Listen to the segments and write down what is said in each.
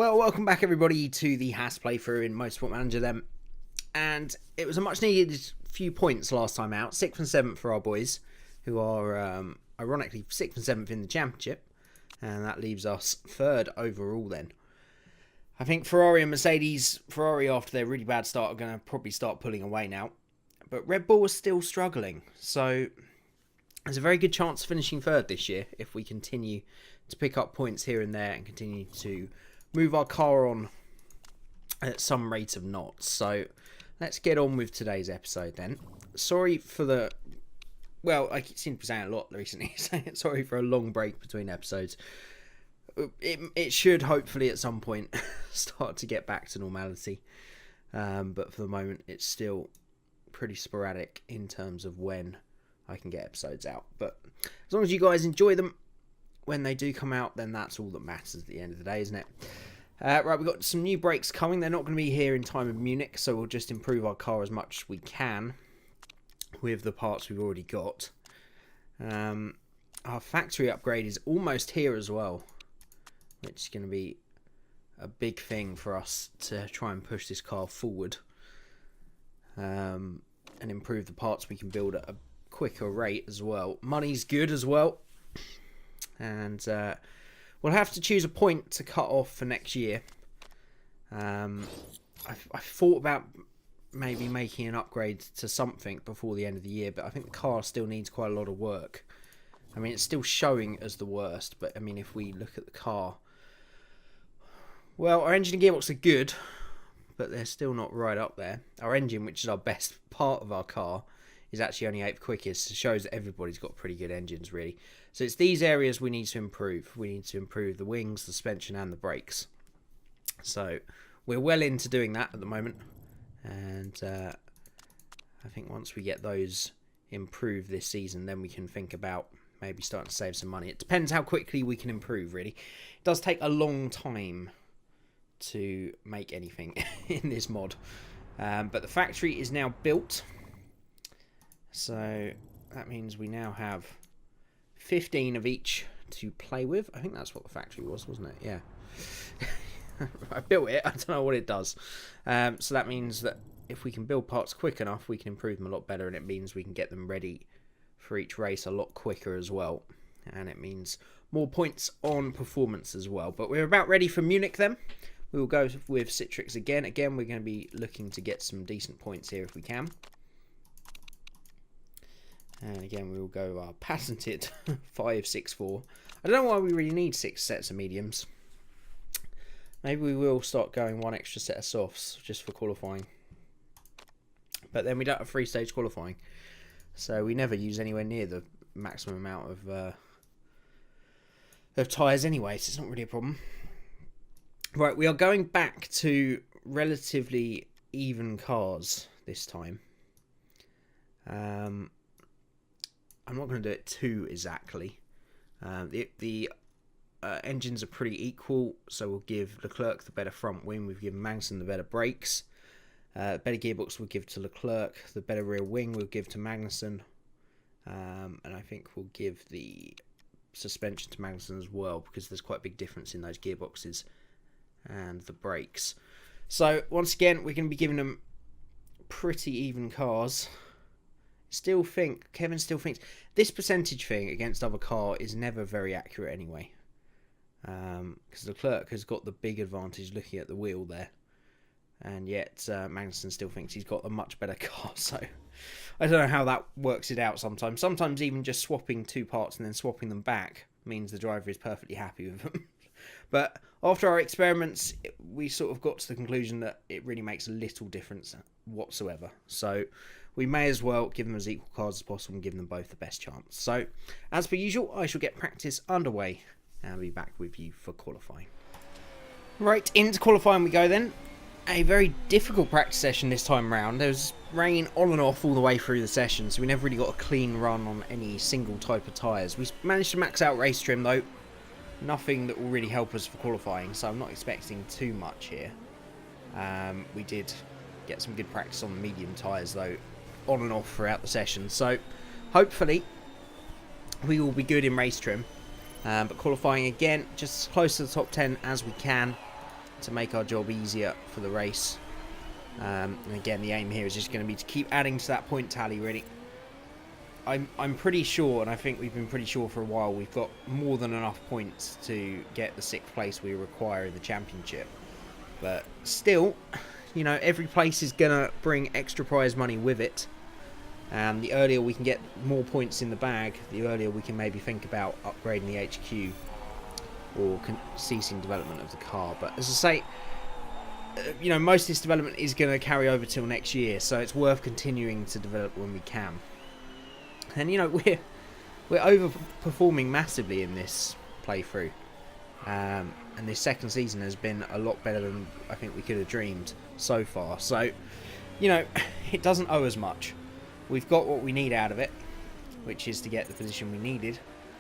Well, welcome back everybody to the Haas playthrough in Motorsport Manager then. And it was a much needed few points last time out. 6th and 7th for our boys, who are ironically 6th and 7th in the championship. And that leaves us 3rd overall then. I think Ferrari and Mercedes, Ferrari after their really bad start are going to probably start pulling away now. But Red Bull is still struggling. So there's a very good chance of finishing 3rd this year if we continue to pick up points here and there and continue to move our car on at some rate of knots. So let's get on with today's episode then. Sorry for the... Well, I seem to be saying a lot recently. Sorry for a long break between episodes. It should hopefully at some point start to get back to normality. But for the moment, it's still pretty sporadic in terms of when I can get episodes out. But as long as you guys enjoy them when they do come out, then that's all that matters at the end of the day, isn't it? Right, we've got some new brakes coming. They're not going to be here in time of Munich, so we'll just improve our car as much as we can with the parts we've already got. Our factory upgrade is almost here as well, which is going to be a big thing for us to try and push this car forward and improve the parts we can build at a quicker rate as well. Money's good as well. And we'll have to choose a point to cut off for next year. I thought about maybe making an upgrade to something before the end of the year, but I think the car still needs quite a lot of work. I mean, it's still showing as the worst, but I mean, if we look at the car, well, our engine and gearbox are good, but they're still not right up there. Our engine, which is our best part of our car, is actually only 8th quickest. It shows that everybody's got pretty good engines, really. So it's these areas we need to improve. We need to improve the wings, the suspension, and the brakes. So we're well into doing that at the moment. And I think once we get those improved this season, then we can think about maybe starting to save some money. It depends how quickly we can improve, really. It does take a long time to make anything in this mod. But the factory is now built. So that means we now have 15 of each to play with. I think that's what the factory was, wasn't it? Yeah. I built it. I don't know what it does. So that means that if we can build parts quick enough, we can improve them a lot better. And it means we can get them ready for each race a lot quicker as well. And it means more points on performance as well. But we're about ready for Munich then. We will go with Citrix again. Again, we're going to be looking to get some decent points here if we can. And again, we will go our patented 564. I don't know why we really need 6 sets of mediums. Maybe we will start going 1 extra set of softs just for qualifying. But then we don't have 3-stage qualifying. So we never use anywhere near the maximum amount of tyres anyway, so it's not really a problem. Right, we are going back to relatively even cars this time. I'm not going to do it too exactly. The engines are pretty equal, so we'll give Leclerc the better front wing. We've given Magnussen the better brakes. Better gearbox we'll give to Leclerc. The better rear wing we'll give to Magnussen. And I think we'll give the suspension to Magnussen as well, because there's quite a big difference in those gearboxes and the brakes. So once again, we're going to be giving them pretty even cars. Kevin still thinks this percentage thing against other car is never very accurate anyway, because Leclerc has got the big advantage looking at the wheel there, and yet Magnussen still thinks he's got a much better car. So I don't know how that works it out sometimes even just swapping 2 parts and then swapping them back means the driver is perfectly happy with them. But after our experiments, we sort of got to the conclusion that it really makes a little difference whatsoever. So we may as well give them as equal cars as possible and give them both the best chance. So, as per usual, I shall get practice underway and I'll be back with you for qualifying. Right, into qualifying we go then. A very difficult practice session this time round. There was rain on and off all the way through the session, so we never really got a clean run on any single type of tyres. We managed to max out race trim though. Nothing that will really help us for qualifying, so I'm not expecting too much here. We did get some good practice on the medium tyres though, on and off throughout the session, so hopefully we will be good in race trim. But qualifying again, just as close to the top 10 as we can. to make our job easier for the race. And again, the aim here is just going to be to keep adding to that point tally, really. I'm pretty sure, and I think we've been pretty sure for a while, we've got more than enough points to get the 6th place we require in the championship. But still, you know, every place is going to bring extra prize money with it. And the earlier we can get more points in the bag, the earlier we can maybe think about upgrading the HQ or ceasing development of the car. But as I say, you know, most of this development is going to carry over till next year, so it's worth continuing to develop when we can. And you know, we're overperforming massively in this playthrough, and this second season has been a lot better than I think we could have dreamed so far. So, you know, it doesn't owe us much. We've got what we need out of it, which is to get the position we needed,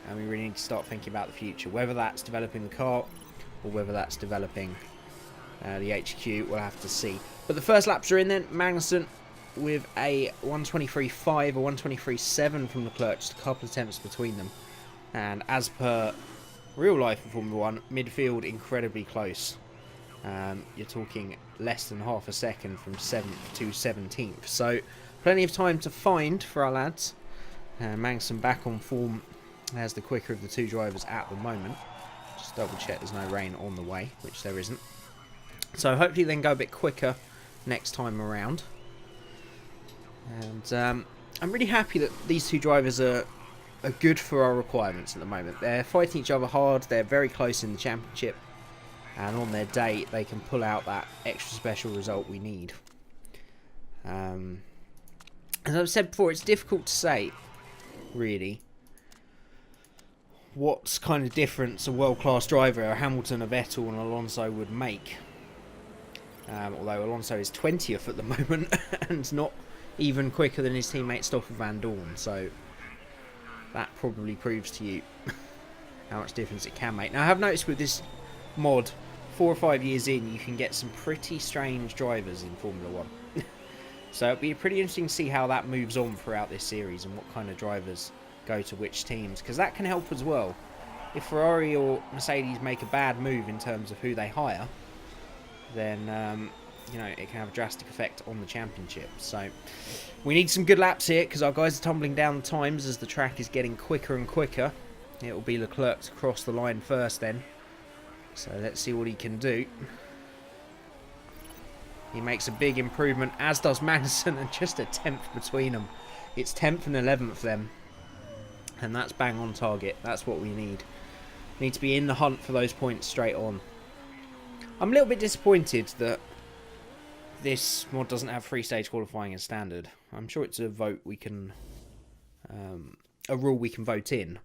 and we really need to start thinking about the future. Whether that's developing the car or whether that's developing the HQ, we'll have to see. But the first laps are in then. Magnussen with a 1:23.5 or 1:23.7 from Leclerc, just a couple of tenths between them. And as per real life in Formula 1, midfield incredibly close. You're talking less than half a second from 7th to 17th. So plenty of time to find for our lads. Magnussen back on form as the quicker of the two drivers at the moment. Just double check there's no rain on the way, which there isn't. So hopefully they can go a bit quicker next time around. And I'm really happy that these two drivers are good for our requirements at the moment. They're fighting each other hard, they're very close in the championship, and on their day they can pull out that extra special result we need. As I've said before, it's difficult to say, really, what kind of difference a world-class driver, a Hamilton, a Vettel and Alonso would make. Although Alonso is 20th at the moment and not even quicker than his teammate Stoffel Van Dorn, so that probably proves to you how much difference it can make. Now I have noticed with this mod, 4 or 5 years in, you can get some pretty strange drivers in Formula 1. So it'll be pretty interesting to see how that moves on throughout this series and what kind of drivers go to which teams, because that can help as well. If Ferrari or Mercedes make a bad move in terms of who they hire, then you know, it can have a drastic effect on the championship. So we need some good laps here because our guys are tumbling down the times as the track is getting quicker and quicker. It will be Leclerc to cross the line first then. So let's see what he can do. He makes a big improvement, as does Magnussen, and just a 10th between them. It's 10th and 11th then. And that's bang on target. That's what we need. We need to be in the hunt for those points straight on. I'm a little bit disappointed that this mod doesn't have 3-stage qualifying as standard. I'm sure it's a vote we can, a rule we can vote in,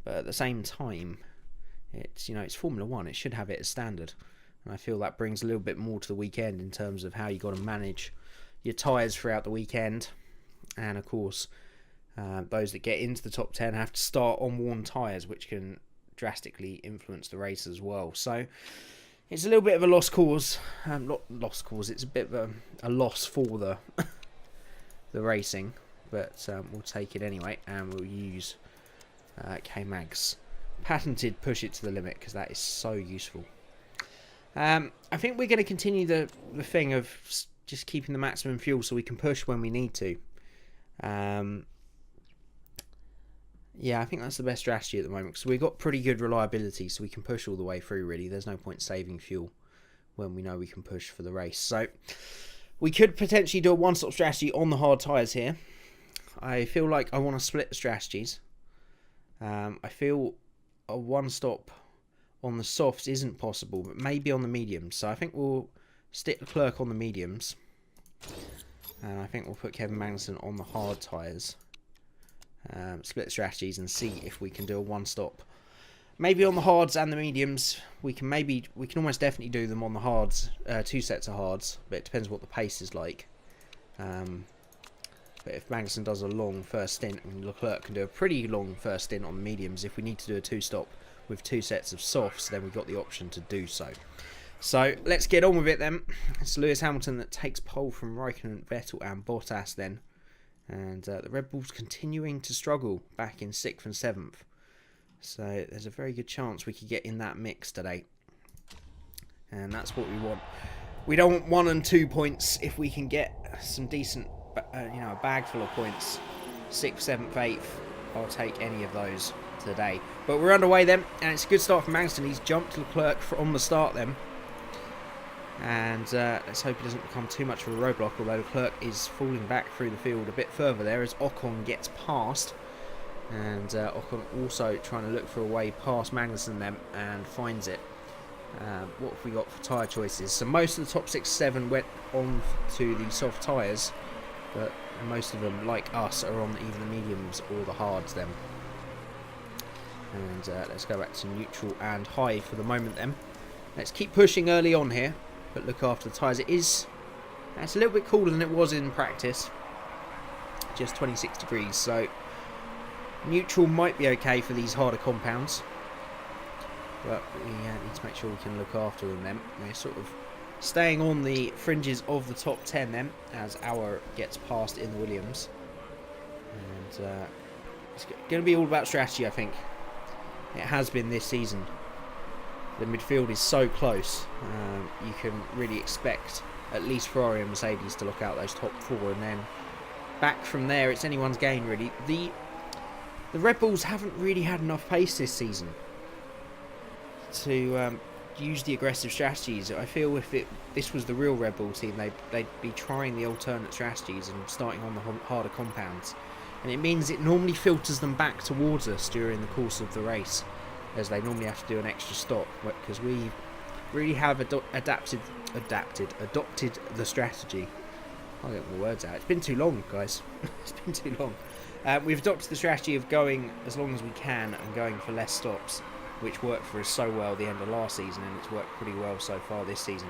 but at the same time, it's, you know, it's Formula 1. It should have it as standard, and I feel that brings a little bit more to the weekend in terms of how you got to manage your tyres throughout the weekend, and of course, those that get into the top 10 have to start on worn tyres, which can drastically influence the race as well. So it's a little bit of a lost cause. Not lost cause, it's a bit of a loss for the the racing. But we'll take it anyway, and we'll use K-Mag's patented push it to the limit, because that is so useful. I think we're going to continue the thing of just keeping the maximum fuel so we can push when we need to. Yeah, I think that's the best strategy at the moment, because we've got pretty good reliability, so we can push all the way through, really. There's no point saving fuel when we know we can push for the race. So we could potentially do a one-stop strategy on the hard tyres here. I feel like I want to split the strategies. I feel a one-stop on the softs isn't possible, but maybe on the mediums. So I think we'll stick Leclerc on the mediums. And I think we'll put Kevin Magnussen on the hard tyres. Split strategies and see if we can do a one-stop. Maybe on the hards and the mediums. We can almost definitely do them on the hards, 2 sets of hards, but it depends what the pace is like. But if Magnussen does a long first stint, and Leclerc can do a pretty long first stint on the mediums, if we need to do a 2-stop with 2 sets of softs, then we've got the option to do so. So let's get on with it then. It's Lewis Hamilton that takes pole from Raikkonen, Vettel and Bottas then. And the Red Bulls continuing to struggle back in 6th and 7th. So there's a very good chance we could get in that mix today. and that's what we want. We don't want 1 and 2 points if we can get some decent, a bag full of points. 6th, 7th, 8th. I'll take any of those today. But we're underway then, and it's a good start from Magnussen. He's jumped Leclerc from the start then. And let's hope he doesn't become too much of a roadblock, although Leclerc is falling back through the field a bit further there as Ocon gets past. And Ocon also trying to look for a way past Magnussen then, and finds it. What have we got for tyre choices? So most of the top 6, 7 went on to the soft tyres, but most of them, like us, are on either the mediums or the hards then. And let's go back to neutral and high for the moment then. Let's keep pushing early on here, but look after the tyres. It's a little bit cooler than it was in practice, just 26 degrees, so neutral might be okay for these harder compounds. But we need to make sure we can look after them then. We're sort of staying on the fringes of the top 10 then, as our gets past in the Williams. And it's going to be all about strategy, I think. It has been this season. The midfield is so close. You can really expect at least Ferrari and Mercedes to look out those top 4, and then back from there it's anyone's game really. The Red Bulls haven't really had enough pace this season to use the aggressive strategies. I feel if this was the real Red Bull team, they'd be trying the alternate strategies and starting on the harder compounds, and it means it normally filters them back towards us during the course of the race, as they normally have to do an extra stop, because we really have adopted the strategy. I'll get my words out. It's been too long, guys. It's been too long. We've adopted the strategy of going as long as we can and going for less stops, which worked for us so well at the end of last season, and it's worked pretty well so far this season.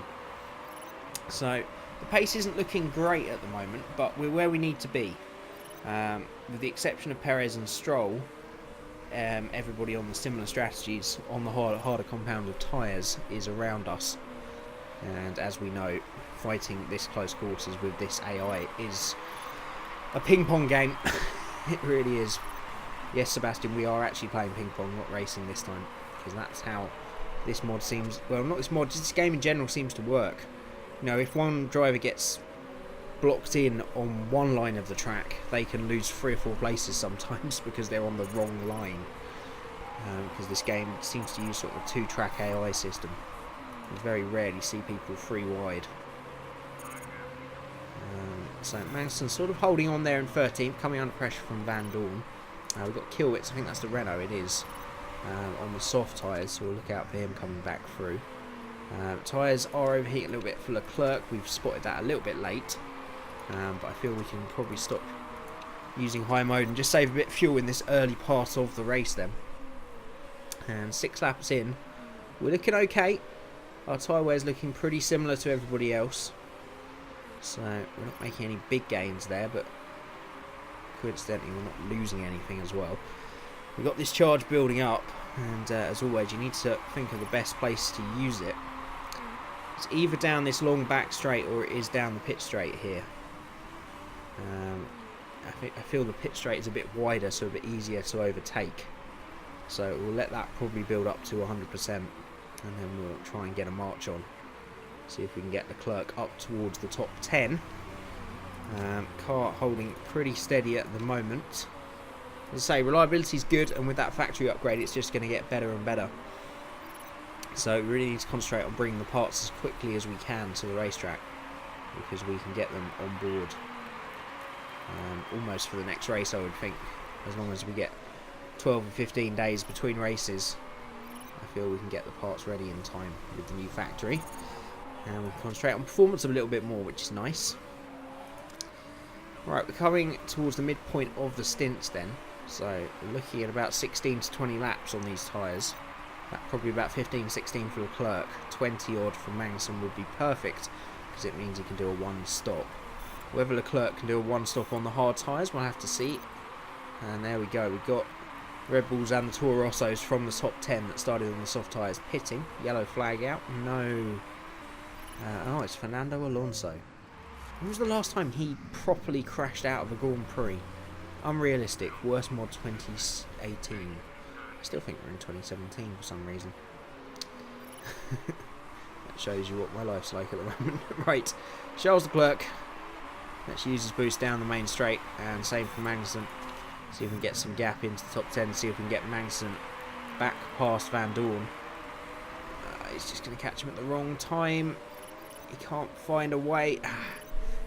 So the pace isn't looking great at the moment, but we're where we need to be. With the exception of Perez and Stroll, everybody on the similar strategies on the harder compound of tyres is around us. And as we know, fighting this close quarters with this AI is a ping pong game. It really is. Yes, Sebastian, we are actually playing ping pong, not racing this time, because that's how this mod seems. Well, not this mod, just this game in general seems to work. You know, if one driver gets blocked in on one line of the track, they can lose 3 or 4 places sometimes because they're on the wrong line. Because this game seems to use sort of a 2-track AI system. You very rarely see people 3 wide. So Magnussen sort of holding on there in 13th, coming under pressure from Van Dorn. We've got Kilwitz, I think that's the Renault, it is, on the soft tyres, so we'll look out for him coming back through. Tyres are overheating a little bit for Leclerc. We've spotted that a little bit late, but I feel we can probably stop using high mode and just save a bit of fuel in this early part of the race then. And 6 laps in, we're looking okay. Our tyre wear is looking pretty similar to everybody else, so we're not making any big gains there, but coincidentally we're not losing anything as well. We've got this charge building up, and as always you need to think of the best place to use it. It's either down this long back straight or it is down the pit straight here. I feel the pit straight is a bit wider, so a bit easier to overtake, so we'll let that probably build up to 100%, and then we'll try and get a march on, see if we can get Leclerc up towards the top 10. Car holding pretty steady at the moment. As I say, reliability is good, and with that factory upgrade it's just going to get better and better. So we really need to concentrate on bringing the parts as quickly as we can to the racetrack, because we can get them on board almost for the next race, I would think. As long as we get 12 or 15 days between races, I feel we can get the parts ready in time with the new factory, and we can concentrate on performance a little bit more, which is nice. Right, we're coming towards the midpoint of the stints then, so we're looking at about 16 to 20 laps on these tyres. That probably about 15, 16 for Leclerc, 20 odd for Magnussen would be perfect, because it means he can do a 1-stop. Whether Leclerc can do a 1-stop on the hard tyres, we'll have to see. And there we go, we've got Red Bulls and the Toro Rossos from the top 10 that started on the soft tyres pitting. Yellow flag out, no. Oh, it's Fernando Alonso. When was the last time he properly crashed out of a Grand Prix? Unrealistic. Worst mod 2018. I still think we're in 2017 for some reason. shows you what my life's like at the moment. Right, Charles Leclerc. Let's use his boost down the main straight, and same for Magnussen. See if we can get some gap into the top 10. See if we can get Magnussen back past Van Dorn. He's just going to catch him at the wrong time. He can't find a way.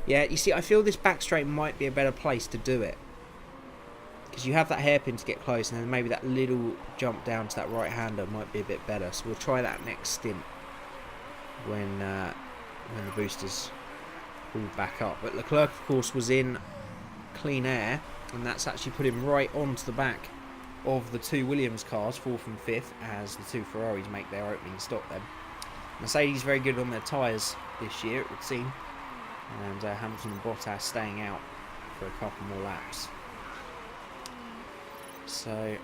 Yeah, you see, I feel this back straight might be a better place to do it. Because you have that hairpin to get close, and then maybe that little jump down to that right-hander might be a bit better. So we'll try that next stint when the boosters pulled back up. But Leclerc, of course, was in clean air, and that's actually put him right onto the back of the two Williams cars, 4th and 5th, as the two Ferraris make their opening stop then. Mercedes very good on their tyres this year, it would seem. And Hamilton and Bottas staying out for a couple more laps. So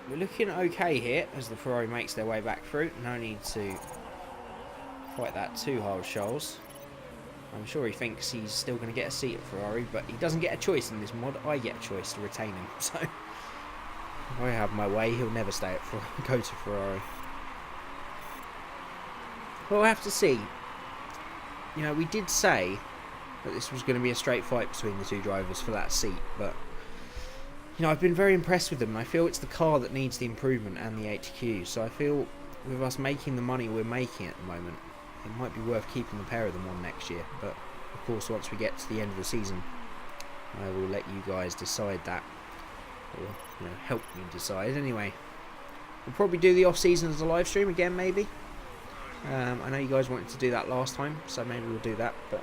we're looking okay here as the Ferrari makes their way back through. No need to fight that too hard, Charles. I'm sure he thinks he's still going to get a seat at Ferrari, but he doesn't get a choice in this mod. I get a choice to retain him. So if I have my way, he'll never stay at go to Ferrari. Well, we'll have to see. You know, we did say that this was going to be a straight fight between the two drivers for that seat, but you know, I've been very impressed with them, and I feel it's the car that needs the improvement and the HQ. So I feel with us making the money we're making at the moment, it might be worth keeping the pair of them on next year. But of course, once we get to the end of the season, I will let you guys decide that, or you know, help me decide. Anyway, we'll probably do the off season as a live stream again, maybe. I know you guys wanted to do that last time, so maybe we'll do that. But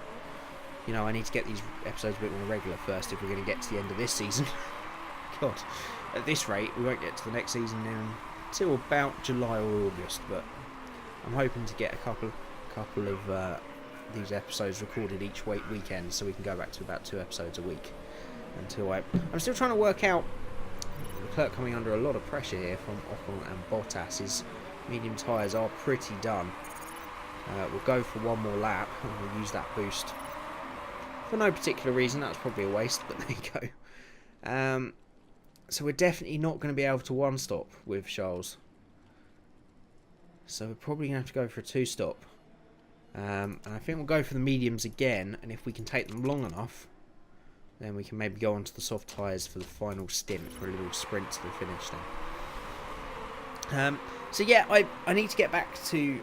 you know, I need to get these episodes a bit more regular first if we're going to get to the end of this season. God, at this rate, we won't get to the next season until about July or August. But I'm hoping to get a couple of these episodes recorded each weekend, so we can go back to about 2 episodes a week. Until I'm still trying to work out. Leclerc coming under a lot of pressure here from Ocon and Bottas. His medium tyres are pretty done. We'll go for one more lap and we'll use that boost for no particular reason. That's probably a waste, but there you go. So we're definitely not going to be able to one stop with Charles. So we're probably going to have to go for a 2-stop. And I think we'll go for the mediums again, and if we can take them long enough, then we can maybe go onto the soft tyres for the final stint, for a little sprint to the finish then. So yeah, I need to get back to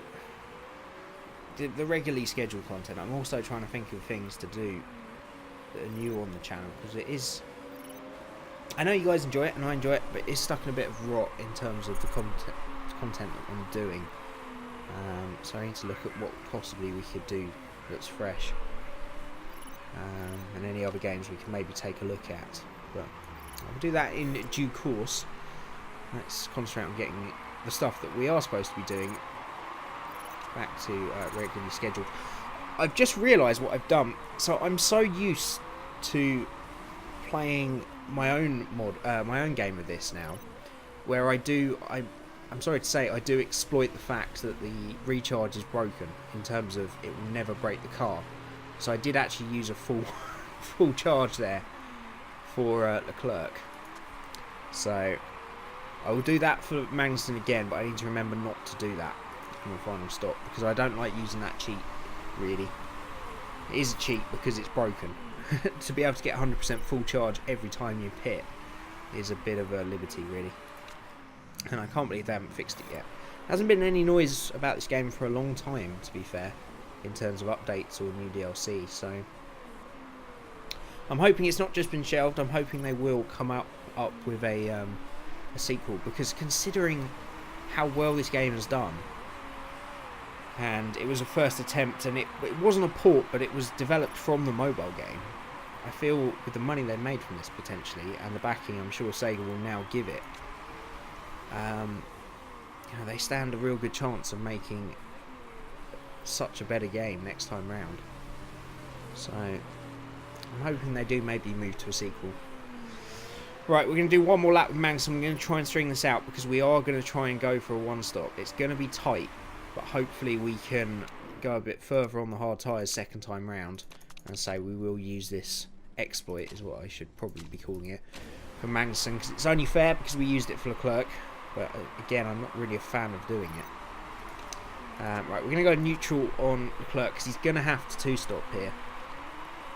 the regularly scheduled content. I'm also trying to think of things to do that are new on the channel, because it is... I know you guys enjoy it, and I enjoy it, but it's stuck in a bit of rot in terms of the content that I'm doing. So I need to look at what possibly we could do that's fresh. And any other games we can maybe take a look at. But I'll do that in due course. Let's concentrate on getting the stuff that we are supposed to be doing back to regularly scheduled. I've just realised what I've done. So I'm so used to playing my own game of this now, where I'm sorry to say, I do exploit the fact that the recharge is broken in terms of it will never break the car. So I did actually use a full charge there for Leclerc. So I will do that for Magnussen again, but I need to remember not to do that on the final stop, because I don't like using that cheat, really. It is a cheat because it's broken. To be able to get 100% full charge every time you pit is a bit of a liberty, really. And I can't believe they haven't fixed it yet. There hasn't been any noise about this game for a long time, to be fair, in terms of updates or new DLC. So I'm hoping it's not just been shelved. I'm hoping they will come up with a sequel, because considering how well this game has done, and it was a first attempt, and it wasn't a port, but it was developed from the mobile game. I feel with the money they made from this potentially, and the backing I'm sure Sega will now give it, you know, they stand a real good chance of making such a better game next time round. So I'm hoping they do maybe move to a sequel. Right, we're going to do one more lap with Magnussen. We're going to try and string this out, because we are going to try and go for a 1-stop. It's going to be tight, but hopefully we can go a bit further on the hard tyres second time round, and say we will use this exploit, is what I should probably be calling it, for Magnussen, because it's only fair because we used it for Leclerc. But again, I'm not really a fan of doing it. Right, we're going to go neutral on Leclerc because he's going to have to two-stop here.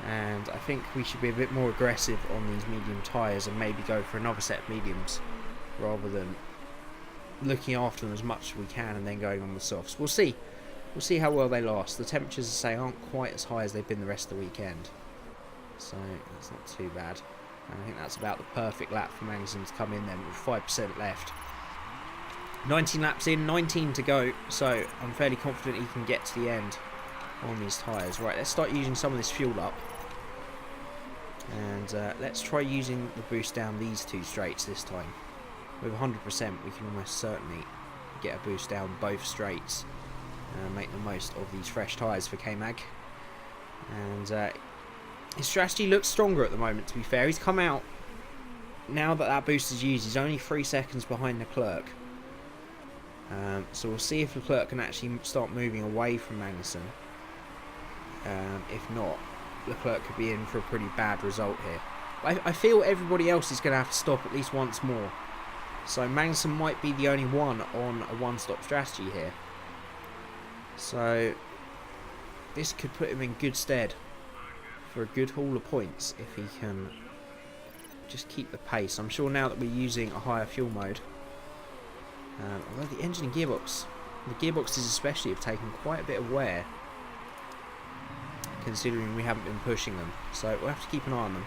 And I think we should be a bit more aggressive on these medium tyres and maybe go for another set of mediums rather than looking after them as much as we can and then going on the softs. We'll see. We'll see how well they last. The temperatures, as I say, aren't quite as high as they've been the rest of the weekend. So that's not too bad. And I think that's about the perfect lap for Magnussen to come in then with 5% left. 19 laps in, 19 to go, so I'm fairly confident he can get to the end on these tyres. Right, let's start using some of this fuel up. And let's try using the boost down these two straights this time. With 100% we can almost certainly get a boost down both straights and make the most of these fresh tyres for K-Mag. And his strategy looks stronger at the moment, to be fair. He's come out, now that that boost is used, he's only 3 seconds behind Leclerc. So we'll see if Leclerc can actually start moving away from Magnussen. If not, Leclerc could be in for a pretty bad result here. I feel everybody else is going to have to stop at least once more. So Magnussen might be the only one on a one-stop strategy here. So this could put him in good stead for a good haul of points if he can just keep the pace. I'm sure now that we're using a higher fuel mode, although the engine and gearboxes especially have taken quite a bit of wear, considering we haven't been pushing them, so we'll have to keep an eye on them.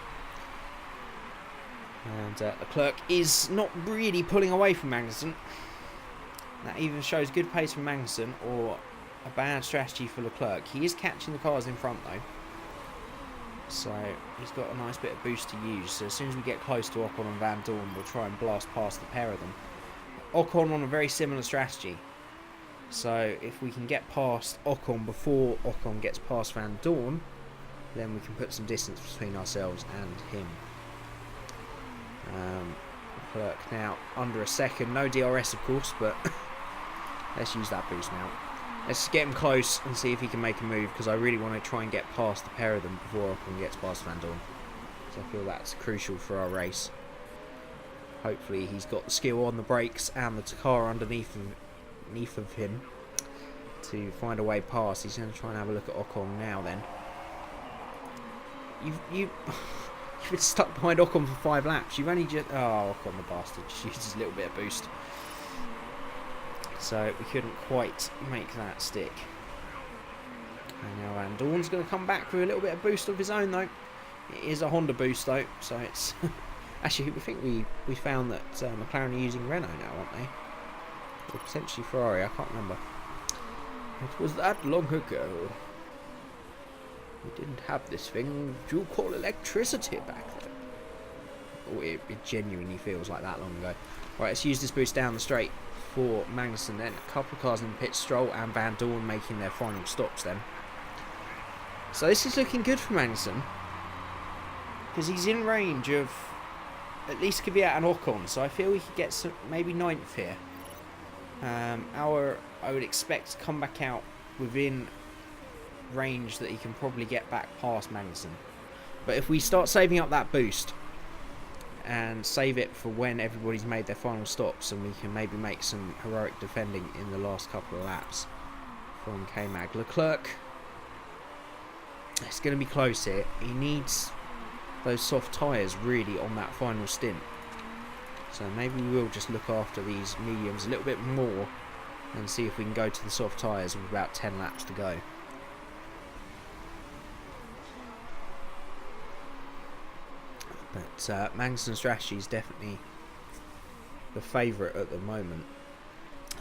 And Leclerc is not really pulling away from Magnussen. That either shows good pace from Magnussen or a bad strategy for Leclerc. He is catching the cars in front though, so he's got a nice bit of boost to use. So as soon as we get close to Ocon and Van Dorn, we'll try and blast past the pair of them. Ocon on a very similar strategy, so if we can get past Ocon before Ocon gets past Van Dorn, then we can put some distance between ourselves and him. Leclerc now under a second, no DRS of course, but let's use that boost now. Let's get him close and see if he can make a move, because I really want to try and get past the pair of them before Ocon gets past Van Dorn. So I feel that's crucial for our race. Hopefully he's got the skill on the brakes and the car underneath of him to find a way past. He's going to try and have a look at Ocon now then. You've been stuck behind Ocon for 5 laps. You've only just... Oh, Ocon the bastard just uses a little bit of boost. So we couldn't quite make that stick. And now Van Dorn's going to come back with a little bit of boost of his own though. It is a Honda boost though, so it's... Actually, we think we found that McLaren are using Renault now, aren't they? Or potentially Ferrari, I can't remember. It was that long ago. We didn't have this thing you call electricity back then. Oh, it genuinely feels like that long ago. Right, let's use this boost down the straight for Magnussen then. A couple of cars in the pit, Stroll and Van Dorn making their final stops then. So this is looking good for Magnussen, because he's in range of at least Kvyat and Ocon, so I feel we could get some, maybe 9th here. I would expect to come back out within range that he can probably get back past Magnussen. But if we start saving up that boost and save it for when everybody's made their final stops, and we can maybe make some heroic defending in the last couple of laps from K-Mag. Leclerc, it's going to be close here. He needs those soft tyres really on that final stint, so maybe we will just look after these mediums a little bit more and see if we can go to the soft tyres with about 10 laps to go. But Magnussen's strategy is definitely the favourite at the moment.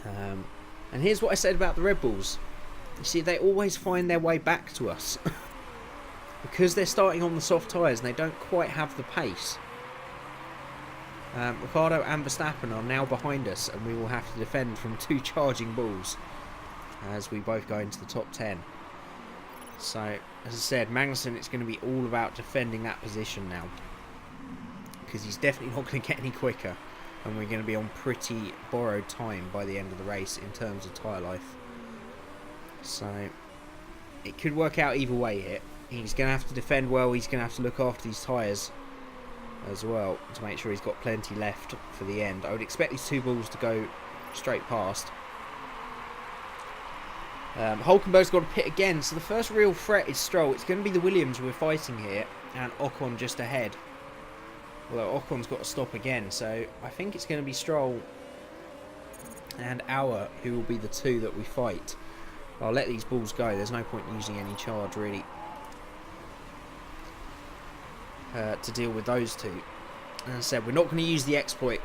And here's what I said about the Red Bulls. You see, they always find their way back to us. Because they're starting on the soft tyres and they don't quite have the pace. Ricciardo and Verstappen are now behind us, and we will have to defend from 2 charging bulls as we both go into the top 10. So, as I said, Magnussen, it's going to be all about defending that position now, because he's definitely not going to get any quicker, and we're going to be on pretty borrowed time by the end of the race in terms of tyre life. So it could work out either way here. He's going to have to defend well. He's going to have to look after these tyres as well to make sure he's got plenty left for the end. I would expect these 2 bulls to go straight past. Hulkenberg's got to pit again, so the first real threat is Stroll. It's going to be the Williams we're fighting here, and Ocon just ahead. Although Ocon's got to stop again, so I think it's going to be Stroll and Auer who will be the two that we fight. I'll let these balls go. There's no point using any charge, really, to deal with those two. And as I said, we're not going to use the exploit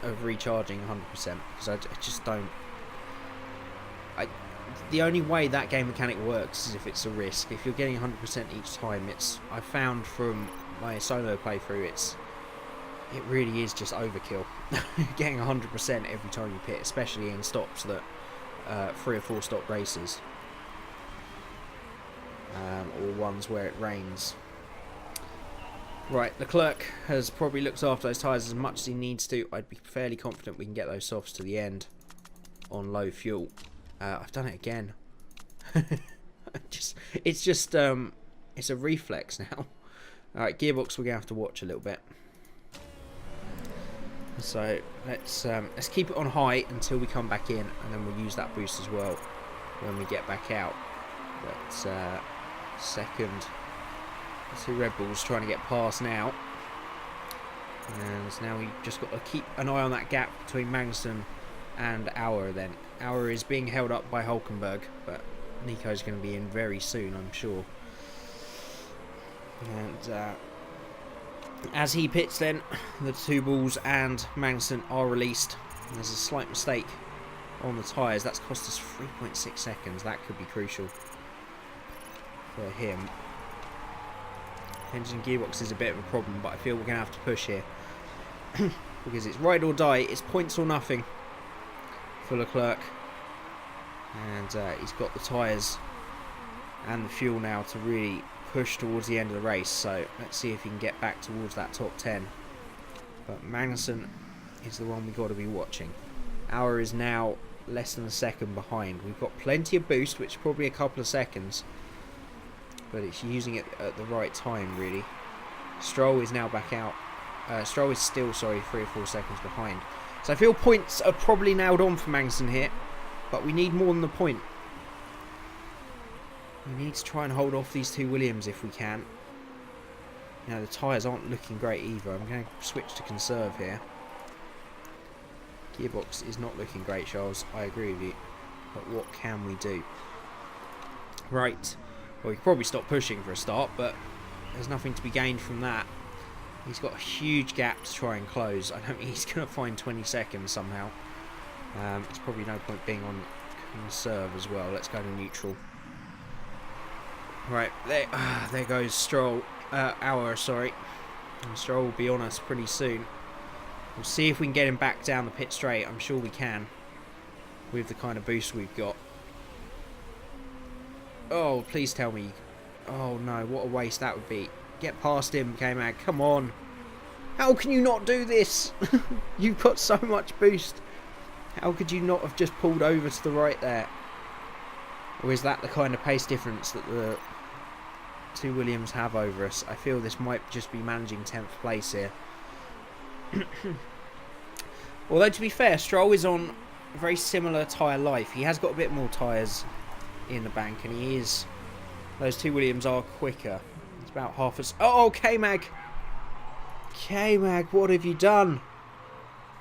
of recharging 100%, because I just don't... The only way that game mechanic works is if it's a risk. If you're getting 100% each time, I found from my solo playthrough, it really is just overkill. Getting 100% every time you pit, especially in stops that 3 or 4 stop races, or ones where it rains. Right, Leclerc has probably looked after those tyres as much as he needs to. I'd be fairly confident we can get those softs to the end on low fuel. I've done it again. It's a reflex now. Alright, gearbox we're going to have to watch a little bit. So let's keep it on high until we come back in, and then we'll use that boost as well when we get back out. But second, 2 Red Bulls trying to get past now, and now we just got to keep an eye on that gap between Magnussen and Auer. Then Auer is being held up by Hulkenberg, but Nico's going to be in very soon, I'm sure. And as he pits, then the 2 balls and Magnussen are released. There's a slight mistake on the tyres. That's cost us 3.6 seconds. That could be crucial for him. Engine gearbox is a bit of a problem, but I feel we're going to have to push here. Because it's ride or die. It's points or nothing for Leclerc. And he's got the tyres and the fuel now to really push towards the end of the race, so let's see if he can get back towards that top 10. But Magnussen is the one we've got to be watching. Auer is now less than a second behind. We've got plenty of boost, which is probably a couple of seconds, but it's using it at the right time, really. Stroll is now back out. Stroll is still, 3 or 4 seconds behind. So I feel points are probably nailed on for Magnussen here, but we need more than the point. We need to try and hold off these 2 Williams if we can. Now the tyres aren't looking great either. I'm going to switch to conserve here. Gearbox is not looking great, Charles. I agree with you. But what can we do? Right. Well, we could probably stop pushing for a start, but there's nothing to be gained from that. He's got a huge gap to try and close. I don't think he's going to find 20 seconds somehow. There's probably no point being on conserve as well. Let's go to neutral. Right, there goes Stroll. Auer, sorry. And Stroll will be on us pretty soon. We'll see if we can get him back down the pit straight. I'm sure we can, with the kind of boost we've got. Oh, please tell me. Oh no, what a waste that would be. Get past him, K-Mag. Come on. How can you not do this? You've got so much boost. How could you not have just pulled over to the right there? Or is that the kind of pace difference that the 2 Williams have over us? I feel this might just be managing 10th place here. Although, to be fair, Stroll is on a very similar tyre life. He has got a bit more tyres in the bank, and he is... Those 2 Williams are quicker. It's about half as... Oh, K-Mag! K-Mag, what have you done?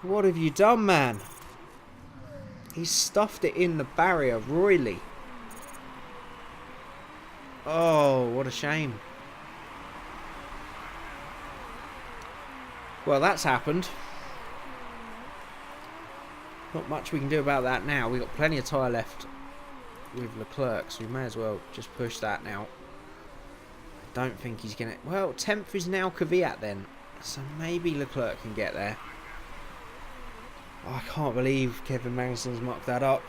What have you done, man? He's stuffed it in the barrier royally. Oh, what a shame. Well, that's happened. Not much we can do about that now. We've got plenty of tyre left with Leclerc, so we may as well just push that now. I don't think he's going to... Well, 10th is now Kvyat then, so maybe Leclerc can get there. Oh, I can't believe Kevin Magnussen's mucked that up.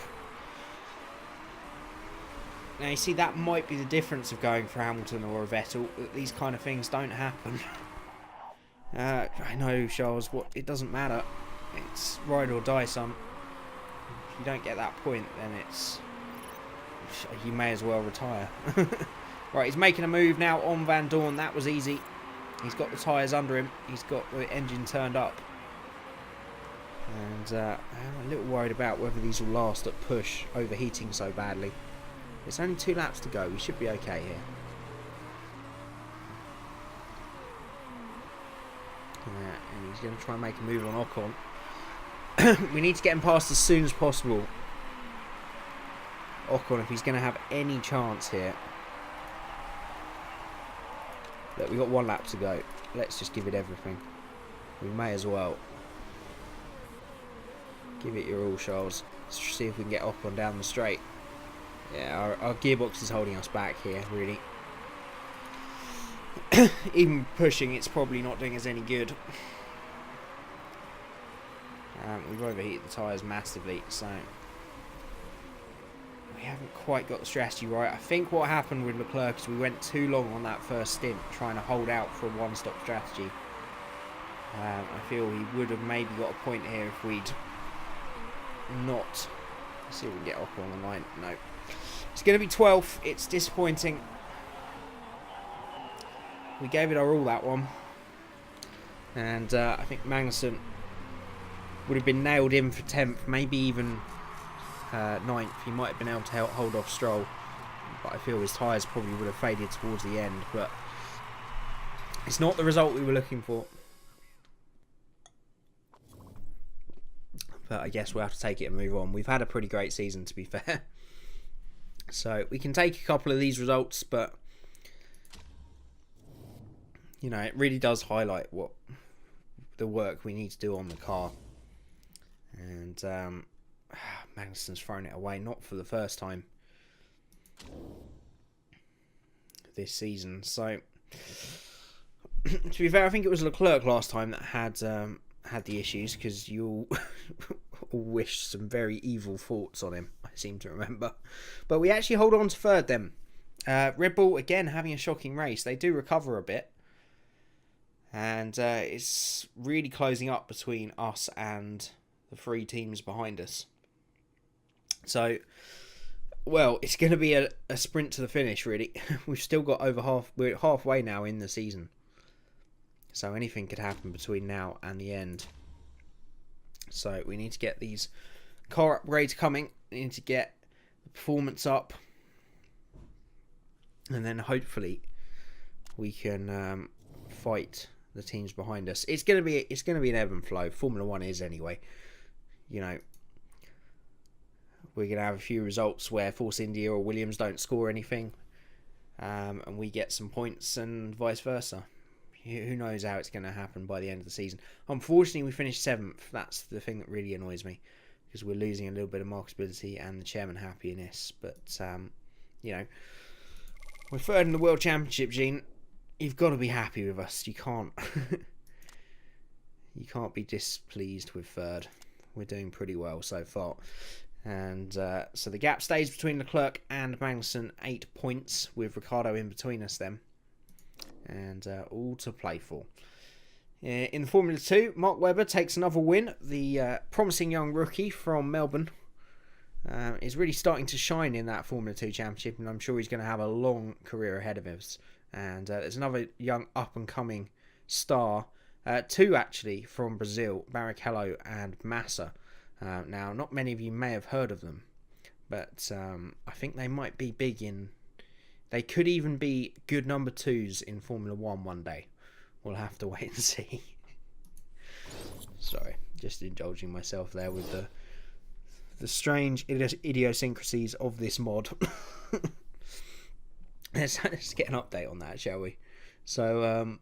Now, you see, that might be the difference of going for Hamilton or a Vettel, that these kind of things don't happen. I know, Charles, it doesn't matter. It's ride or die, son. If you don't get that point, then you may as well retire. Right, he's making a move now on Van Dorn. That was easy. He's got the tyres under him. He's got the engine turned up. And I'm a little worried about whether these will last at push, overheating so badly. It's only 2 laps to go. We should be okay here. And he's going to try and make a move on Ocon. We need to get him past as soon as possible. Ocon, if he's going to have any chance here. Look, we've got 1 lap to go. Let's just give it everything. We may as well. Give it your all, Charles. Let's see if we can get Ocon down the straight. Yeah, our gearbox is holding us back here, really. Even pushing, it's probably not doing us any good. We've overheated the tyres massively, so we haven't quite got the strategy right. I think what happened with Leclerc is we went too long on that first stint trying to hold out for a one-stop strategy. I feel he would have maybe got a point here if we'd not. Let's see if we can get up on the line. No. It's going to be 12th. It's disappointing. We gave it our all, that one. And I think Magnussen would have been nailed in for 10th, maybe even 9th. He might have been able to hold off Stroll. But I feel his tyres probably would have faded towards the end. But it's not the result we were looking for. But I guess we'll have to take it and move on. We've had a pretty great season, to be fair. So we can take a couple of these results, but you know, it really does highlight what the work we need to do on the car. And Magnussen's thrown it away, not for the first time this season. So to be fair, I think it was Leclerc last time that had the issues, because you all wished some very evil thoughts on him, I seem to remember. But we actually hold on to third then. Red Bull, again, having a shocking race. They do recover a bit. And it's really closing up between us and the 3 teams behind us. So, well, it's going to be a sprint to the finish, really. We've still got over half. We're halfway now in the season. So anything could happen between now and the end. So we need to get these car upgrades coming. We need to get the performance up. And then hopefully we can fight the teams behind us. It's gonna be an ebb and flow. Formula 1 is anyway. You know, we're gonna have a few results where Force India or Williams don't score anything. And we get some points, and vice versa. Who knows how it's going to happen by the end of the season. Unfortunately, we finished 7th. That's the thing that really annoys me, because we're losing a little bit of marketability and the chairman happiness. But, you know, we're 3rd in the World Championship, Gene. You've got to be happy with us. You can't you can't be displeased with 3rd. We're doing pretty well so far. And so the gap stays between Leclerc and Magnussen, 8 points, with Ricciardo in between us then. And all to play for. In Formula 2, Mark Webber takes another win. The promising young rookie from Melbourne is really starting to shine in that Formula 2 championship, and I'm sure he's going to have a long career ahead of us. And there's another young up-and-coming star, 2 actually, from Brazil, Barrichello and Massa. Now, not many of you may have heard of them, but I think they might be big in... They could even be good number 2s in Formula 1 one day. We'll have to wait and see. Sorry, just indulging myself there with the strange idiosyncrasies of this mod. Let's get an update on that, shall we? So,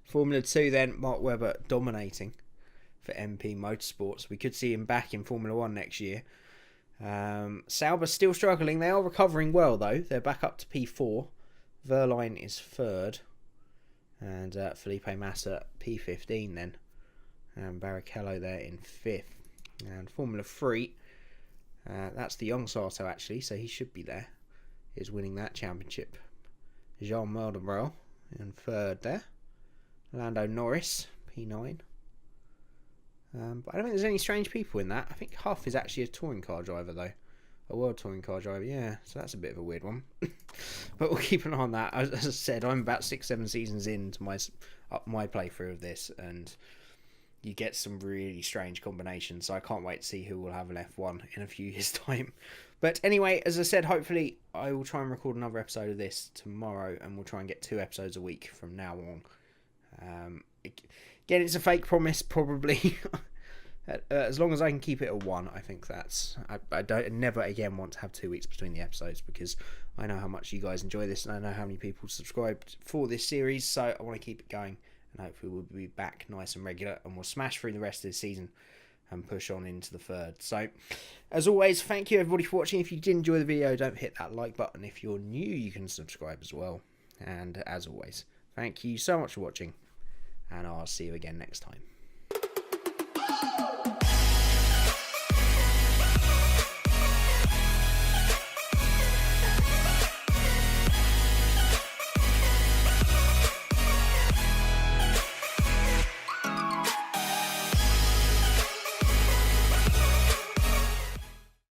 Formula 2 then, Mark Webber dominating for MP Motorsports. We could see him back in Formula 1 next year. Sauber's still struggling. They are recovering well, though. They're back up to P4. Verline is 3rd. And Felipe Massa P15 then. And Barrichello there in 5th. And Formula 3, that's the young Sato actually, so he should be there. Is winning that championship. Jean Maldonado in 3rd there. Lando Norris, P9. But I don't think there's any strange people in that. I think Huff is actually a touring car driver, though. A world touring car driver, yeah. So that's a bit of a weird one. But we'll keep an eye on that. As I said, I'm about 6-7 seasons into my playthrough of this, and you get some really strange combinations. So I can't wait to see who will have an F1 in a few years' time. But anyway, as I said, hopefully I will try and record another episode of this tomorrow, and we'll try and get 2 episodes a week from now on. Again, it's a fake promise, probably. As long as I can keep it at 1, I think that's... I don't never again want to have 2 weeks between the episodes, because I know how much you guys enjoy this, and I know how many people subscribed for this series, so I want to keep it going, and hopefully we'll be back nice and regular, and we'll smash through the rest of the season and push on into the 3rd. So, as always, thank you everybody for watching. If you did enjoy the video, don't hit that like button. If you're new, you can subscribe as well. And as always, thank you so much for watching, and I'll see you again next time.